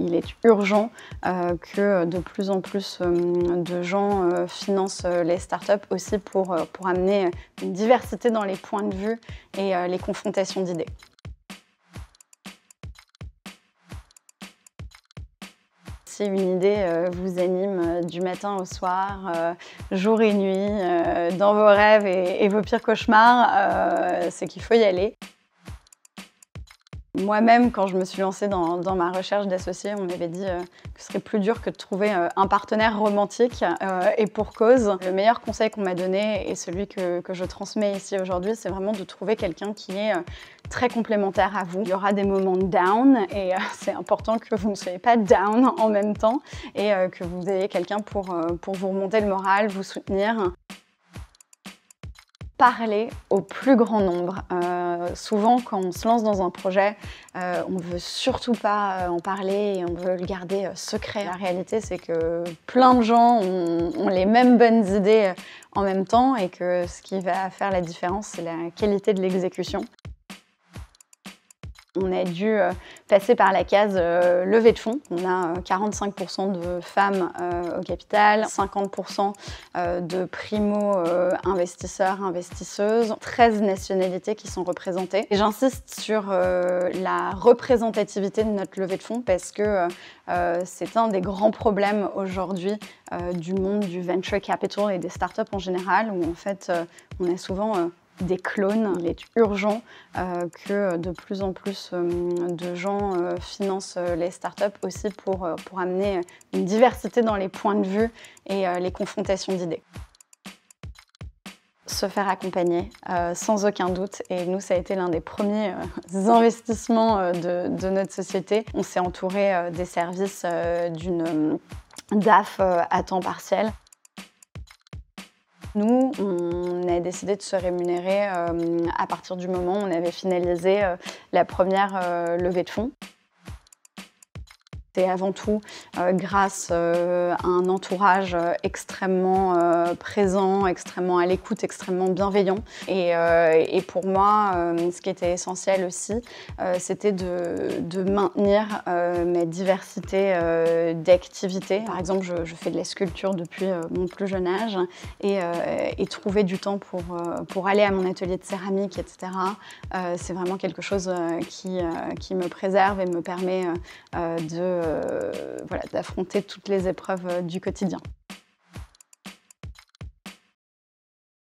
Il est urgent que de plus en plus de gens financent les startups aussi pour amener une diversité dans les points de vue et les confrontations d'idées. Si une idée vous anime du matin au soir, jour et nuit, dans vos rêves et vos pires cauchemars, c'est qu'il faut y aller. Moi-même, quand je me suis lancée dans ma recherche d'associés, on m'avait dit que ce serait plus dur que de trouver un partenaire romantique et pour cause. Le meilleur conseil qu'on m'a donné et celui que je transmets ici aujourd'hui, c'est vraiment de trouver quelqu'un qui est très complémentaire à vous. Il y aura des moments de down et c'est important que vous ne soyez pas down en même temps et que vous ayez quelqu'un pour vous remonter le moral, vous soutenir. Parler au plus grand nombre. Souvent, quand on se lance dans un projet, on ne veut surtout pas en parler et on veut le garder secret. La réalité, c'est que plein de gens ont les mêmes bonnes idées en même temps et que ce qui va faire la différence, c'est la qualité de l'exécution. On a dû passer par la case levée de fonds. On a 45% de femmes au capital, 50% de primo-investisseurs, investisseuses, 13 nationalités qui sont représentées. Et j'insiste sur la représentativité de notre levée de fonds parce que c'est un des grands problèmes aujourd'hui du monde du venture capital et des startups en général, où en fait on a souvent des clones. Il est urgent que de plus en plus de gens financent les startups aussi pour amener une diversité dans les points de vue et les confrontations d'idées. Se faire accompagner, sans aucun doute. Et nous, ça a été l'un des premiers investissements de notre société. On s'est entouré des services d'une DAF à temps partiel. Nous, on a décidé de se rémunérer à partir du moment où on avait finalisé la première levée de fonds. C'est avant tout grâce à un entourage extrêmement présent, extrêmement à l'écoute, extrêmement bienveillant. Et pour moi, ce qui était essentiel aussi, c'était de maintenir ma diversité d'activités. Par exemple, je fais de la sculpture depuis mon plus jeune âge et trouver du temps pour aller à mon atelier de céramique, etc. C'est vraiment quelque chose qui me préserve et me permet d'affronter toutes les épreuves du quotidien.